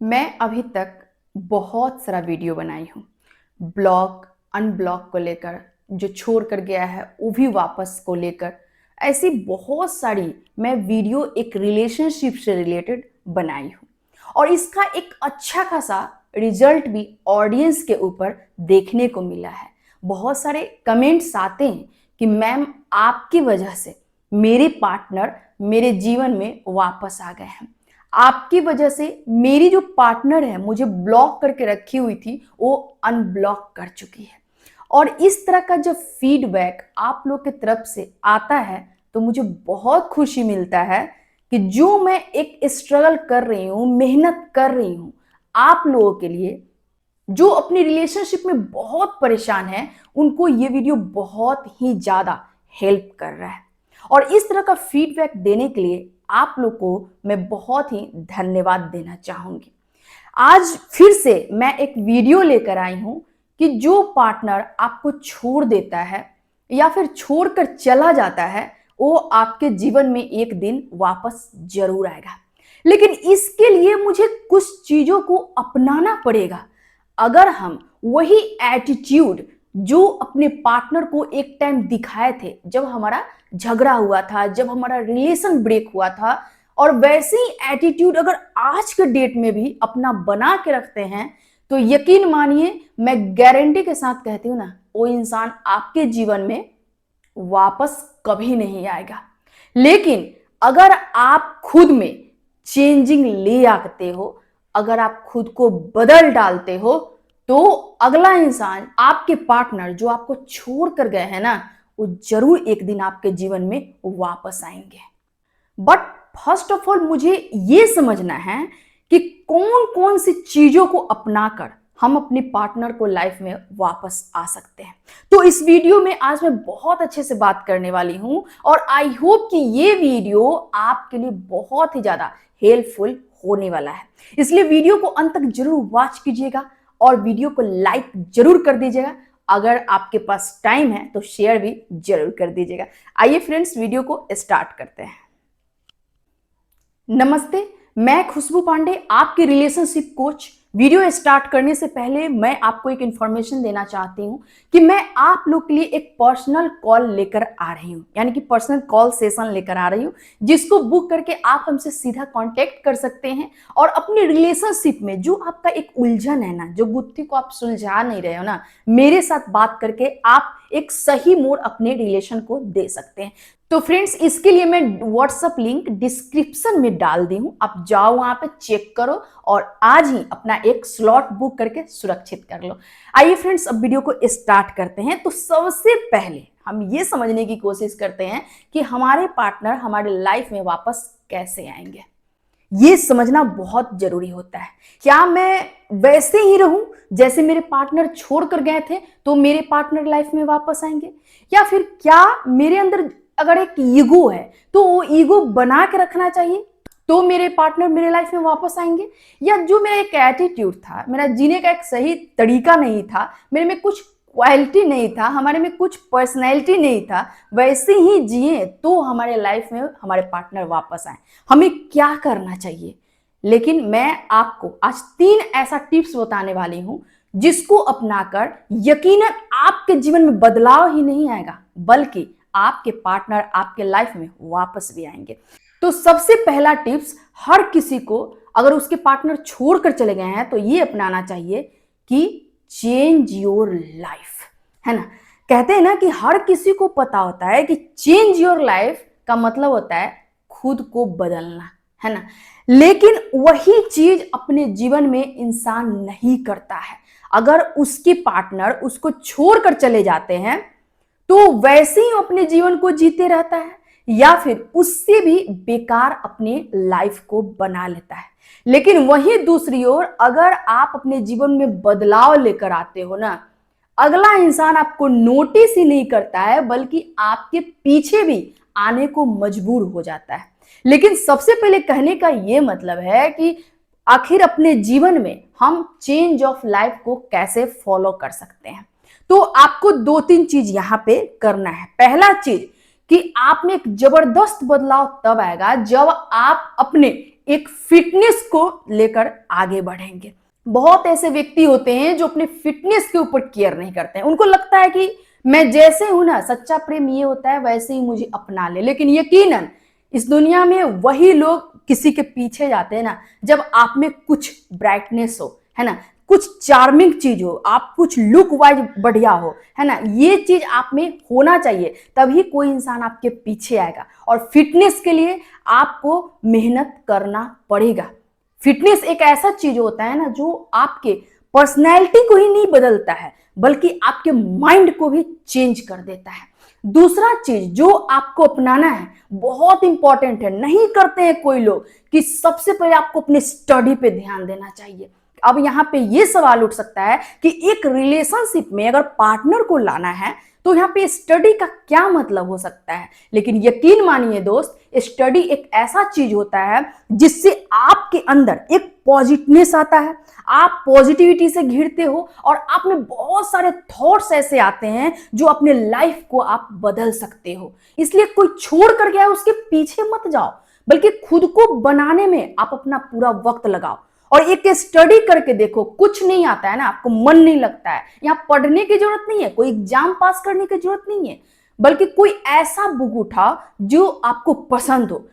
मैं अभी तक बहुत सारा वीडियो बनाई हूँ। ब्लॉक, अनब्लॉक को लेकर, जो छोड़ कर गया है वो भी वापस को लेकर, ऐसी बहुत सारी मैं वीडियो एक रिलेशनशिप से रिलेटेड बनाई हूँ। और इसका एक अच्छा खासा रिजल्ट भी ऑडियंस के ऊपर देखने को मिला है। बहुत सारे कमेंट्स आते हैं कि मैम आपकी वजह से मेरे पार्टनर मेरे जीवन में वापस आ गए हैं। आपकी वजह से मेरी जो पार्टनर है मुझे ब्लॉक करके रखी हुई थी वो अनब्लॉक कर चुकी है। और इस तरह का जब फीडबैक आप लोग की तरफ से आता है तो मुझे बहुत खुशी मिलता है कि जो मैं एक स्ट्रगल कर रही हूँ, मेहनत कर रही हूँ आप लोगों के लिए, जो अपनी रिलेशनशिप में बहुत परेशान है, उनको ये वीडियो बहुत ही ज्यादा हेल्प कर रहा है। और इस तरह का फीडबैक देने के लिए आप लोग को मैं बहुत ही धन्यवाद देना चाहूंगी। आज फिर से मैं एक वीडियो लेकर आई हूं कि जो पार्टनर आपको छोड़ देता है या फिर छोड़कर चला जाता है वो आपके जीवन में एक दिन वापस जरूर आएगा। लेकिन इसके लिए मुझे कुछ चीजों को अपनाना पड़ेगा। अगर हम वही एटीट्यूड जो अपने पार्टनर को एक टाइम दिखाए थे जब हमारा झगड़ा हुआ था, जब हमारा रिलेशन ब्रेक हुआ था, और वैसे ही एटीट्यूड अगर आज के डेट में भी अपना बना के रखते हैं, तो यकीन मानिए, मैं गारंटी के साथ कहती हूँ ना, वो इंसान आपके जीवन में वापस कभी नहीं आएगा। लेकिन अगर आप खुद में चेंजिंग ले आते हो, अगर आप खुद को बदल डालते हो, तो अगला इंसान, आपके पार्टनर जो आपको छोड़ कर गए हैं ना, वो जरूर एक दिन आपके जीवन में वापस आएंगे। बट फर्स्ट ऑफ ऑल मुझे ये समझना है कि कौन कौन सी चीजों को अपनाकर हम अपने पार्टनर को लाइफ में वापस आ सकते हैं। तो इस वीडियो में आज मैं बहुत अच्छे से बात करने वाली हूं और आई होप कि ये वीडियो आपके लिए बहुत ही ज्यादा हेल्पफुल होने वाला है। इसलिए वीडियो को अंत तक जरूर वॉच कीजिएगा और वीडियो को लाइक जरूर कर दीजिएगा। अगर आपके पास टाइम है तो शेयर भी जरूर कर दीजिएगा। आइए फ्रेंड्स, वीडियो को स्टार्ट करते हैं। नमस्ते, मैं खुशबू पांडे, आपकी रिलेशनशिप कोच। वीडियो स्टार्ट करने से पहले मैं आपको एक इंफॉर्मेशन देना चाहती हूं कि मैं आप लोग के लिए एक पर्सनल कॉल लेकर आ रही हूं, यानी कि पर्सनल कॉल सेशन लेकर आ रही हूं, जिसको बुक करके आप हमसे सीधा कांटेक्ट कर सकते हैं और अपनी रिलेशनशिप में जो आपका एक उलझन है ना, जो गुत्थी को आप सुलझा नहीं रहे हो ना, मेरे साथ बात करके आप एक सही मोड़ अपने रिलेशन को दे सकते हैं। तो फ्रेंड्स, इसके लिए मैं व्हाट्सएप लिंक डिस्क्रिप्शन में डाल दी हूं, आप जाओ वहां पे चेक करो और आज ही अपना एक स्लॉट बुक करके सुरक्षित कर लो। आइए फ्रेंड्स, अब वीडियो को स्टार्ट करते हैं। तो सबसे पहले हम ये समझने की कोशिश करते हैं कि हमारे पार्टनर हमारे लाइफ में वापस कैसे आएंगे। ये समझना बहुत जरूरी होता है। क्या मैं वैसे ही रहूं जैसे मेरे पार्टनर छोड़ कर गए थे तो मेरे पार्टनर लाइफ में वापस आएंगे, या फिर क्या मेरे अंदर अगर एक ईगो है तो वो ईगो बना के रखना चाहिए तो मेरे पार्टनर मेरे लाइफ में वापस आएंगे, या जो मेरा एक एटीट्यूड था, मेरा जीने का एक सही तरीका नहीं था, मेरे में कुछ क्वालिटी नहीं था, हमारे में कुछ पर्सनैलिटी नहीं था, वैसे ही जिए तो हमारे लाइफ में हमारे पार्टनर वापस आए। हमें क्या करना चाहिए? लेकिन मैं आपको आज 3 ऐसा टिप्स बताने वाली हूं जिसको अपनाकर यकीनन आपके जीवन में बदलाव ही नहीं आएगा, बल्कि आपके पार्टनर आपके लाइफ में वापस भी आएंगे। तो सबसे पहला टिप्स, हर किसी को अगर उसके पार्टनर छोड़कर चले गए हैं तो ये अपनाना चाहिए कि चेंज योर लाइफ, है ना। कहते हैं ना कि हर किसी को पता होता है कि चेंज योर लाइफ का मतलब होता है खुद को बदलना, है ना। लेकिन वही चीज अपने जीवन में इंसान नहीं करता है। अगर उसके पार्टनर उसको छोड़कर चले जाते हैं तो वैसे ही अपने जीवन को जीते रहता है, या फिर उससे भी बेकार अपने लाइफ को बना लेता है। लेकिन वहीं दूसरी ओर अगर आप अपने जीवन में बदलाव लेकर आते हो ना, अगला इंसान आपको नोटिस ही नहीं करता है बल्कि आपके पीछे भी आने को मजबूर हो जाता है। लेकिन सबसे पहले कहने का यह मतलब है कि आखिर अपने जीवन में हम चेंज ऑफ लाइफ को कैसे फॉलो कर सकते हैं। तो आपको 2-3 चीज यहां पे करना है। पहला चीज कि आप में एक जबरदस्त बदलाव तब आएगा जब आप अपने एक फिटनेस को लेकर आगे बढ़ेंगे। बहुत ऐसे व्यक्ति होते हैं जो अपने फिटनेस के ऊपर केयर नहीं करते हैं। उनको लगता है कि मैं जैसे हूं ना, सच्चा प्रेम ये होता है वैसे ही मुझे अपना ले। लेकिन यकीनन इस दुनिया में वही लोग किसी के पीछे जाते हैं ना जब आप में कुछ ब्राइटनेस हो, है ना, कुछ चार्मिंग चीज हो, आप कुछ लुक वाइज बढ़िया हो, है ना, ये चीज आप में होना चाहिए, तभी कोई इंसान आपके पीछे आएगा। और फिटनेस के लिए आपको मेहनत करना पड़ेगा। फिटनेस एक ऐसा चीज होता है ना जो आपके पर्सनैलिटी को ही नहीं बदलता है बल्कि आपके माइंड को भी चेंज कर देता है। दूसरा चीज जो आपको अपनाना है, बहुत इंपॉर्टेंट है, नहीं करते हैं कोई लोग, कि सबसे पहले आपको अपने स्टडी पे ध्यान देना चाहिए। अब यहाँ पे ये सवाल उठ सकता है कि एक रिलेशनशिप में अगर पार्टनर को लाना है तो यहाँ पे स्टडी का क्या मतलब हो सकता है। लेकिन यकीन मानिए दोस्त, स्टडी एक ऐसा चीज होता है जिससे आपके अंदर एक पॉजिटिवनेस आता है, आप पॉजिटिविटी से घिरते हो और आप में बहुत सारे थॉट्स ऐसे आते हैं जो अपने लाइफ को आप बदल सकते हो। इसलिए कोई छोड़ कर गया उसके पीछे मत जाओ, बल्कि खुद को बनाने में आप अपना पूरा वक्त लगाओ। और एक स्टडी करके देखो, कुछ नहीं आता है ना, आपको मन नहीं लगता है, यहाँ पढ़ने की जरूरत नहीं है, कोई एग्जाम पास करने की जरूरत नहीं है, बल्कि कोई ऐसा बुक उठाओ जो आपको पसंद हो।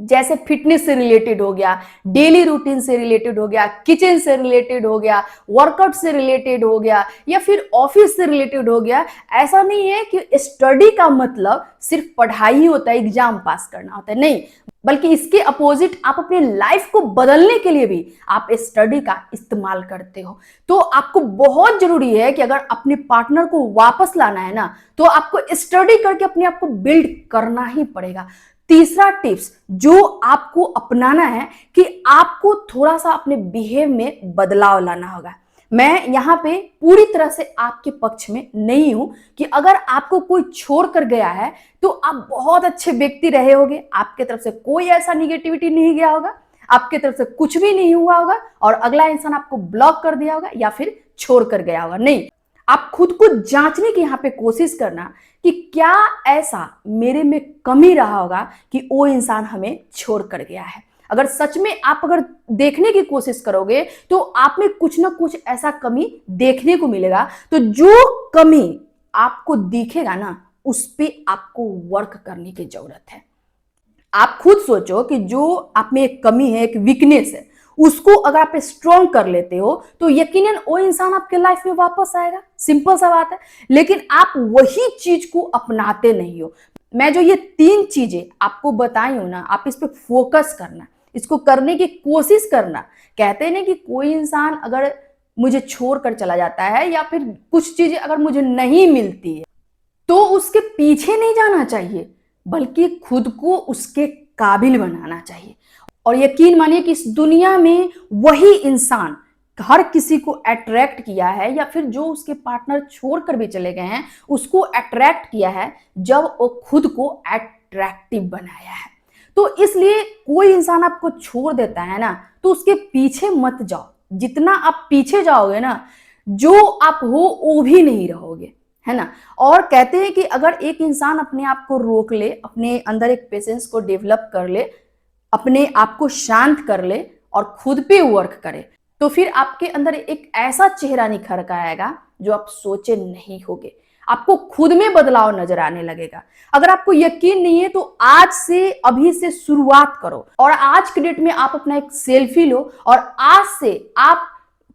जैसे फिटनेस से रिलेटेड हो गया, डेली रूटीन से रिलेटेड हो गया, किचन से रिलेटेड हो गया, वर्कआउट से रिलेटेड हो गया, या फिर ऑफिस से रिलेटेड हो गया। ऐसा नहीं है कि स्टडी का मतलब सिर्फ पढ़ाई ही होता है, एग्जाम पास करना होता है, नहीं, बल्कि इसके अपोजिट आप अपने लाइफ को बदलने के लिए भी आप स्टडी का इस्तेमाल करते हो। तो आपको बहुत जरूरी है कि अगर अपने पार्टनर को वापस लाना है ना, तो आपको स्टडी करके अपने आप को बिल्ड करना ही पड़ेगा। तीसरा टिप्स जो आपको अपनाना है कि आपको थोड़ा सा अपने बिहेव में बदलाव लाना होगा। मैं यहाँ पे पूरी तरह से आपके पक्ष में नहीं हूं कि अगर आपको कोई छोड़ कर गया है तो आप बहुत अच्छे व्यक्ति रहे होगे, आपके तरफ से कोई ऐसा निगेटिविटी नहीं गया होगा, आपके तरफ से कुछ भी नहीं हुआ होगा और अगला इंसान आपको ब्लॉक कर दिया होगा या फिर छोड़ कर गया होगा। नहीं, आप खुद को जांचने की यहाँ पे कोशिश करना कि क्या ऐसा मेरे में कमी रहा होगा कि वो इंसान हमें छोड़ कर गया है। अगर सच में आप अगर देखने की कोशिश करोगे तो आप में कुछ ना कुछ ऐसा कमी देखने को मिलेगा। तो जो कमी आपको दिखेगा ना, उस पे आपको वर्क करने की जरूरत है। आप खुद सोचो कि जो आप में एक कमी है, एक वीकनेस है, उसको अगर आप स्ट्रॉन्ग कर लेते हो तो यकीनन वो इंसान आपके लाइफ में वापस आएगा। सिंपल सा बात है। लेकिन आप वही चीज को अपनाते नहीं हो। मैं जो ये 3 चीजें आपको बताई हूं ना, आप इस पे फोकस करना, इसको करने की कोशिश करना। कहते हैं ना कि कोई इंसान अगर मुझे छोड़ कर चला जाता है या फिर कुछ चीजें अगर मुझे नहीं मिलती है तो उसके पीछे नहीं जाना चाहिए, बल्कि खुद को उसके काबिल बनाना चाहिए। और यकीन मानिए कि इस दुनिया में वही इंसान हर किसी को अट्रैक्ट किया है या फिर जो उसके पार्टनर छोड़कर भी चले गए हैं उसको अट्रैक्ट किया है जब वो खुद को अट्रैक्टिव बनाया है। तो इसलिए कोई इंसान आपको छोड़ देता है ना तो उसके पीछे मत जाओ। जितना आप पीछे जाओगे ना, जो आप हो वो भी नहीं रहोगे, है ना। और कहते हैं कि अगर एक इंसान अपने आप को रोक ले, अपने अंदर एक पेशेंस को डेवलप कर ले, अपने आप को शांत कर ले और खुद पे वर्क करे, तो फिर आपके अंदर एक ऐसा चेहरा निखर कर आएगा जो आप सोचे नहीं होगे। आपको खुद में बदलाव नजर आने लगेगा। अगर आपको यकीन नहीं है तो आज से, अभी से शुरुआत करो और आज के डेट में आप अपना एक सेल्फी लो और आज से आप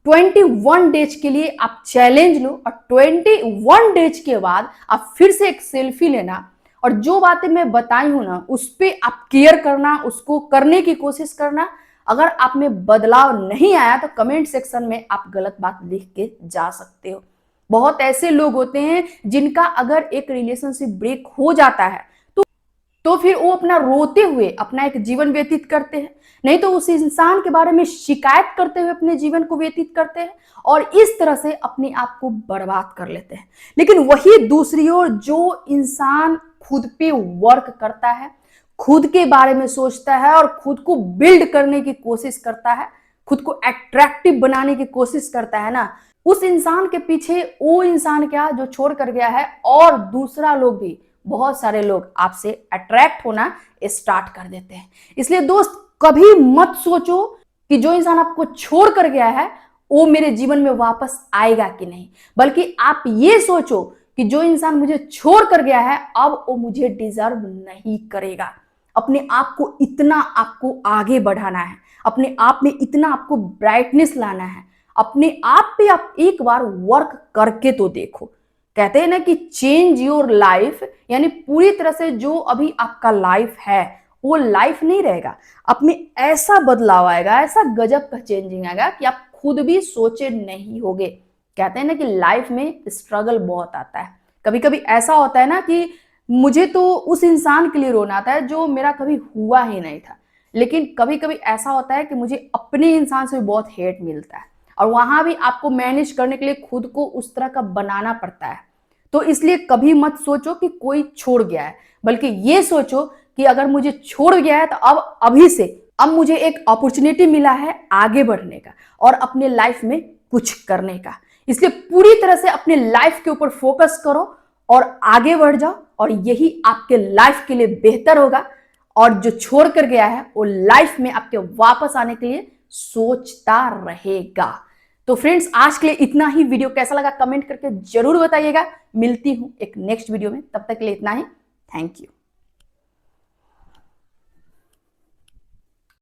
21 डेज के लिए आप चैलेंज लो और 21 डेज के बाद आप फिर से एक सेल्फी लेना और जो बातें मैं बताई हूं ना उस पर आप केयर करना, उसको करने की कोशिश करना। अगर आप में बदलाव नहीं आया तो कमेंट सेक्शन में आप गलत बात लिख के जा सकते हो। बहुत ऐसे लोग होते हैं जिनका अगर एक रिलेशनशिप ब्रेक हो जाता है तो फिर वो अपना रोते हुए अपना एक जीवन व्यतीत करते हैं, नहीं तो उस इंसान के बारे में शिकायत करते हुए अपने जीवन को व्यतीत करते हैं और इस तरह से अपने आप को बर्बाद कर लेते हैं। लेकिन वही दूसरी ओर जो इंसान खुद पे वर्क करता है, खुद के बारे में सोचता है और खुद को बिल्ड करने की कोशिश करता है, खुद को अट्रैक्टिव बनाने की कोशिश करता है ना, उस इंसान के पीछे वो इंसान क्या जो छोड़ कर गया है और दूसरा लोग भी, बहुत सारे लोग आपसे अट्रैक्ट होना स्टार्ट कर देते हैं। इसलिए दोस्त, कभी मत सोचो कि जो इंसान आपको छोड़ कर गया है वो मेरे जीवन में वापस आएगा कि नहीं, बल्कि आप ये सोचो कि जो इंसान मुझे छोड़ कर गया है अब वो मुझे डिजर्व नहीं करेगा। अपने आप को इतना आपको आगे बढ़ाना है, अपने आप में इतना आपको ब्राइटनेस लाना है, अपने आप पे आप एक बार वर्क करके तो देखो। कहते हैं ना कि चेंज योर लाइफ, यानी पूरी तरह से जो अभी आपका लाइफ है वो लाइफ नहीं रहेगा, अपने ऐसा बदलाव आएगा, ऐसा गजब का चेंजिंग आएगा कि आप खुद भी सोचे नहीं होगे। कहते हैं ना कि लाइफ में स्ट्रगल बहुत आता है, कभी कभी ऐसा होता है ना कि मुझे तो उस इंसान के लिए रोना आता है जो मेरा कभी हुआ ही नहीं था, लेकिन कभी कभी ऐसा होता है कि मुझे अपने इंसान से भी बहुत हेट मिलता है और वहां भी आपको मैनेज करने के लिए खुद को उस तरह का बनाना पड़ता है। तो इसलिए कभी मत सोचो कि कोई छोड़ गया है, बल्कि ये सोचो कि अगर मुझे छोड़ गया है तो अब अभी से अब मुझे एक अपॉर्चुनिटी मिला है आगे बढ़ने का और अपने लाइफ में कुछ करने का। इसलिए पूरी तरह से अपने लाइफ के ऊपर फोकस करो और आगे बढ़ जाओ और यही आपके लाइफ के लिए बेहतर होगा। और जो छोड़ कर गया है वो लाइफ में आपके वापस आने के लिए सोचता रहेगा। तो फ्रेंड्स आज के लिए इतना ही। वीडियो कैसा लगा कमेंट करके जरूर बताइएगा। मिलती हूं एक नेक्स्ट वीडियो में, तब तक के लिए इतना ही। Thank you.